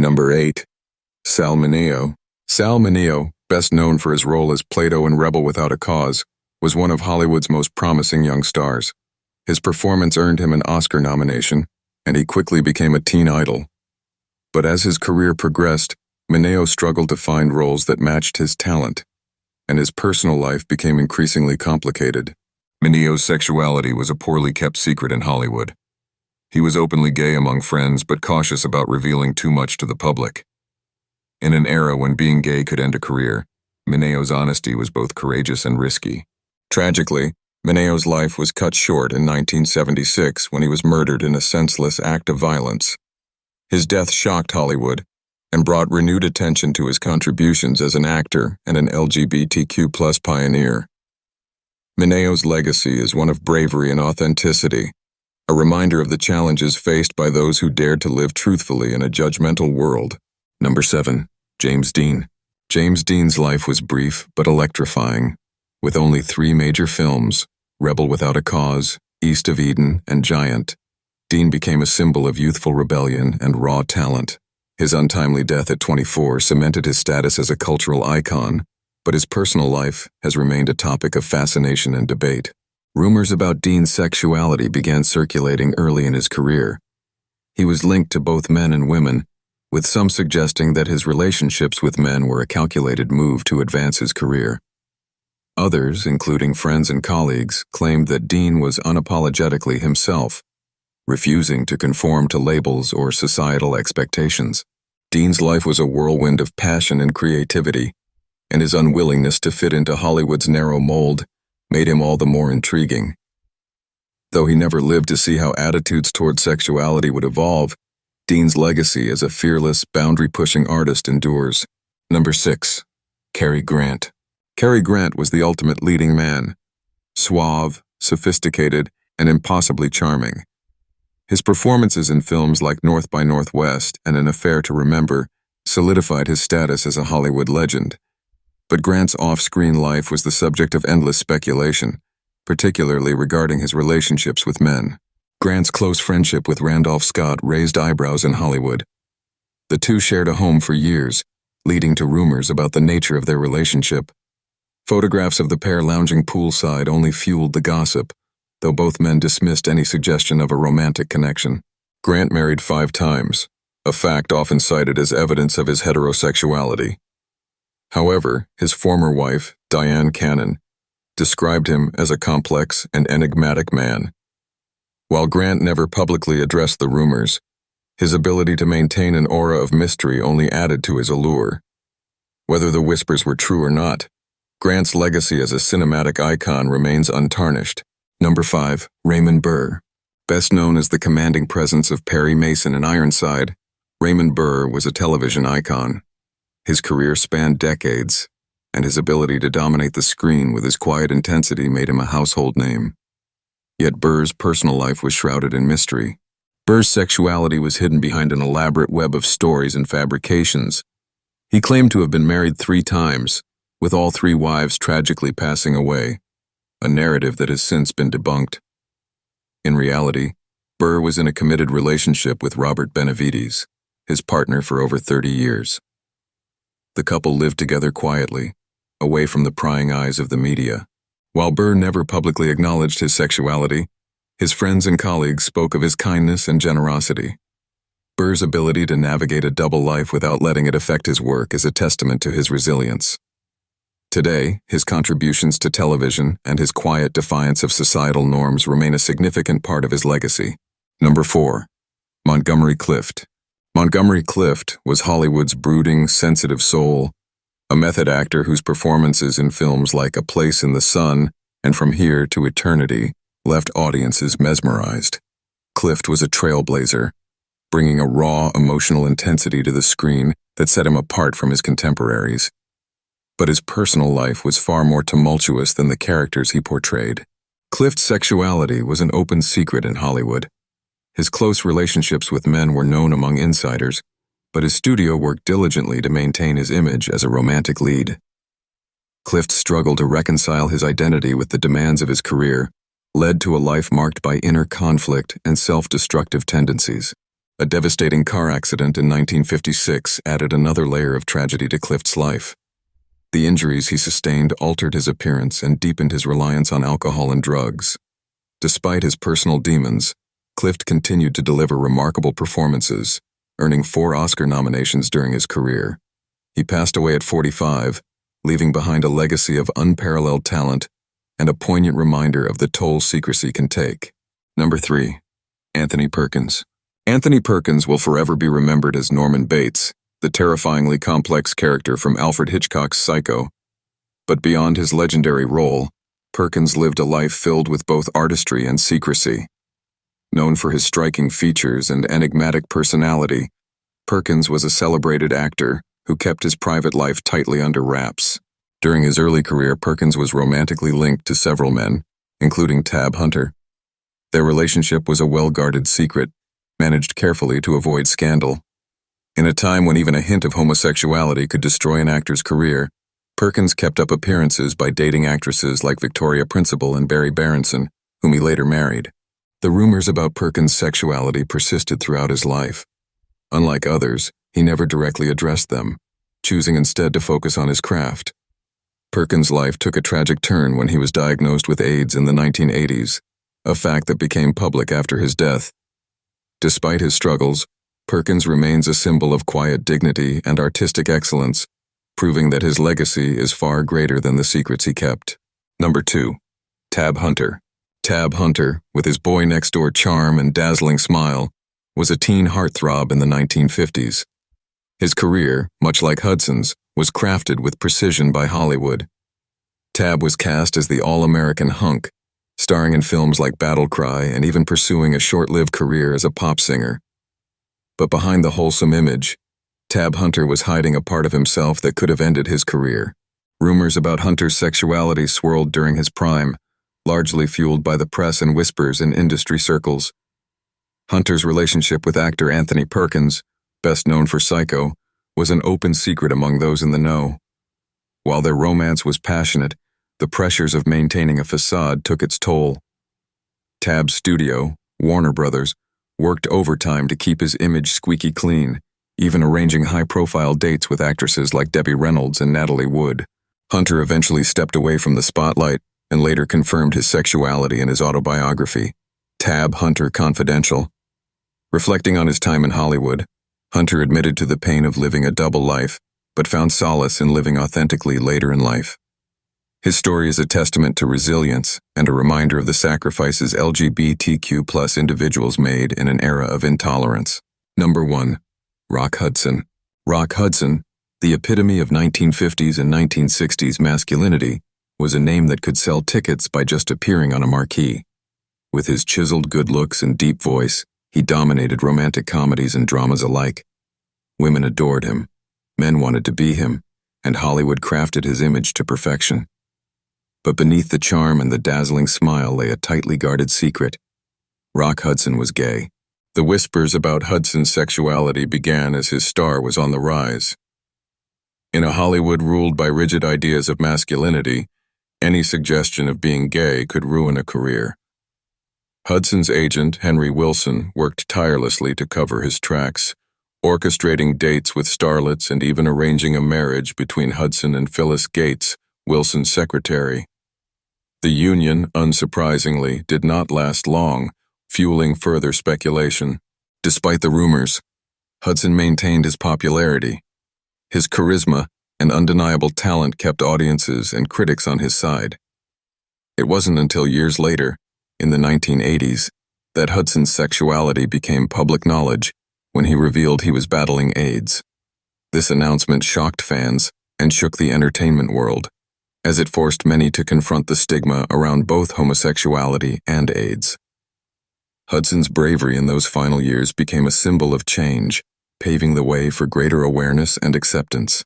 Number 8. Sal Mineo. Sal Mineo, best known for his role as Plato in Rebel Without a Cause, was one of Hollywood's most promising young stars. His performance earned him an Oscar nomination, and he quickly became a teen idol. But as his career progressed, Mineo struggled to find roles that matched his talent, and his personal life became increasingly complicated. Mineo's sexuality was a poorly kept secret in Hollywood. He was openly gay among friends, but cautious about revealing too much to the public. In an era when being gay could end a career, Mineo's honesty was both courageous and risky. Tragically, Mineo's life was cut short in 1976 when he was murdered in a senseless act of violence. His death shocked Hollywood and brought renewed attention to his contributions as an actor and an LGBTQ+ pioneer. Mineo's legacy is one of bravery and authenticity, a reminder of the challenges faced by those who dared to live truthfully in a judgmental world. Number 7. James Dean. James Dean's life was brief but electrifying. With only 3 major films, Rebel Without a Cause, East of Eden, and Giant, Dean became a symbol of youthful rebellion and raw talent. His untimely death at 24 cemented his status as a cultural icon, but his personal life has remained a topic of fascination and debate. Rumors about Dean's sexuality began circulating early in his career. He was linked to both men and women, with some suggesting that his relationships with men were a calculated move to advance his career. Others, including friends and colleagues, claimed that Dean was unapologetically himself, refusing to conform to labels or societal expectations. Dean's life was a whirlwind of passion and creativity, and his unwillingness to fit into Hollywood's narrow mold made him all the more intriguing. Though he never lived to see how attitudes toward sexuality would evolve, Dean's legacy as a fearless, boundary-pushing artist endures. Number 6. Cary Grant. Cary Grant was the ultimate leading man, suave, sophisticated, and impossibly charming. His performances in films like North by Northwest and An Affair to Remember solidified his status as a Hollywood legend. But Grant's off-screen life was the subject of endless speculation, particularly regarding his relationships with men. Grant's close friendship with Randolph Scott raised eyebrows in Hollywood. The two shared a home for years, leading to rumors about the nature of their relationship. Photographs of the pair lounging poolside only fueled the gossip, though both men dismissed any suggestion of a romantic connection. Grant married 5 times, a fact often cited as evidence of his heterosexuality. However, his former wife, Diane Cannon, described him as a complex and enigmatic man. While Grant never publicly addressed the rumors, his ability to maintain an aura of mystery only added to his allure. Whether the whispers were true or not, Grant's legacy as a cinematic icon remains untarnished. Number 5. Raymond Burr. Best known as the commanding presence of Perry Mason in Ironside, Raymond Burr was a television icon. His career spanned decades, and his ability to dominate the screen with his quiet intensity made him a household name. Yet Burr's personal life was shrouded in mystery. Burr's sexuality was hidden behind an elaborate web of stories and fabrications. He claimed to have been married 3 times, with all 3 wives tragically passing away, a narrative that has since been debunked. In reality, Burr was in a committed relationship with Robert Benavides, his partner for over 30 years. The couple lived together quietly, away from the prying eyes of the media. While Burr never publicly acknowledged his sexuality, his friends and colleagues spoke of his kindness and generosity. Burr's ability to navigate a double life without letting it affect his work is a testament to his resilience. Today, his contributions to television and his quiet defiance of societal norms remain a significant part of his legacy. Number 4. Montgomery Clift. Montgomery Clift was Hollywood's brooding, sensitive soul, a method actor whose performances in films like A Place in the Sun and From Here to Eternity left audiences mesmerized. Clift was a trailblazer, bringing a raw, emotional intensity to the screen that set him apart from his contemporaries. But his personal life was far more tumultuous than the characters he portrayed. Clift's sexuality was an open secret in Hollywood. His close relationships with men were known among insiders, but his studio worked diligently to maintain his image as a romantic lead. Clift's struggle to reconcile his identity with the demands of his career led to a life marked by inner conflict and self-destructive tendencies. A devastating car accident in 1956 added another layer of tragedy to Clift's life. The injuries he sustained altered his appearance and deepened his reliance on alcohol and drugs. Despite his personal demons, Clift continued to deliver remarkable performances, earning 4 Oscar nominations during his career. He passed away at 45, leaving behind a legacy of unparalleled talent and a poignant reminder of the toll secrecy can take. Number 3. Anthony Perkins. Anthony Perkins will forever be remembered as Norman Bates, the terrifyingly complex character from Alfred Hitchcock's Psycho. But beyond his legendary role, Perkins lived a life filled with both artistry and secrecy. Known for his striking features and enigmatic personality, Perkins was a celebrated actor who kept his private life tightly under wraps. During his early career, Perkins was romantically linked to several men, including Tab Hunter. Their relationship was a well-guarded secret, managed carefully to avoid scandal. In a time when even a hint of homosexuality could destroy an actor's career, Perkins kept up appearances by dating actresses like Victoria Principal and Barry Berenson, whom he later married. The rumors about Perkins' sexuality persisted throughout his life. Unlike others, he never directly addressed them, choosing instead to focus on his craft. Perkins' life took a tragic turn when he was diagnosed with AIDS in the 1980s, a fact that became public after his death. Despite his struggles, Perkins remains a symbol of quiet dignity and artistic excellence, proving that his legacy is far greater than the secrets he kept. Number 2. Tab Hunter. Tab Hunter, with his boy-next-door charm and dazzling smile, was a teen heartthrob in the 1950s. His career, much like Hudson's, was crafted with precision by Hollywood. Tab was cast as the all-American hunk, starring in films like Battle Cry and even pursuing a short-lived career as a pop singer. But behind the wholesome image, Tab Hunter was hiding a part of himself that could have ended his career. Rumors about Hunter's sexuality swirled during his prime, largely fueled by the press and whispers in industry circles. Hunter's relationship with actor Anthony Perkins, best known for Psycho, was an open secret among those in the know. While their romance was passionate, the pressures of maintaining a facade took its toll. Tab's studio, Warner Brothers, worked overtime to keep his image squeaky clean, even arranging high-profile dates with actresses like Debbie Reynolds and Natalie Wood. Hunter eventually stepped away from the spotlight and later confirmed his sexuality in his autobiography, Tab Hunter Confidential. Reflecting on his time in Hollywood, Hunter admitted to the pain of living a double life, but found solace in living authentically later in life. His story is a testament to resilience and a reminder of the sacrifices LGBTQ+ individuals made in an era of intolerance. Number 1. Rock Hudson. Rock Hudson, the epitome of 1950s and 1960s masculinity, was a name that could sell tickets by just appearing on a marquee. With his chiseled good looks and deep voice, he dominated romantic comedies and dramas alike. Women adored him, men wanted to be him, and Hollywood crafted his image to perfection. But beneath the charm and the dazzling smile lay a tightly guarded secret. Rock Hudson was gay. The whispers about Hudson's sexuality began as his star was on the rise. In a Hollywood ruled by rigid ideas of masculinity, any suggestion of being gay could ruin a career. Hudson's agent, Henry Wilson, worked tirelessly to cover his tracks, orchestrating dates with starlets and even arranging a marriage between Hudson and Phyllis Gates, Wilson's secretary. The union, unsurprisingly, did not last long, fueling further speculation. Despite the rumors, Hudson maintained his popularity. His charisma and undeniable talent kept audiences and critics on his side. It wasn't until years later, in the 1980s, that Hudson's sexuality became public knowledge when he revealed he was battling AIDS. This announcement shocked fans and shook the entertainment world, as it forced many to confront the stigma around both homosexuality and AIDS. Hudson's bravery in those final years became a symbol of change, paving the way for greater awareness and acceptance.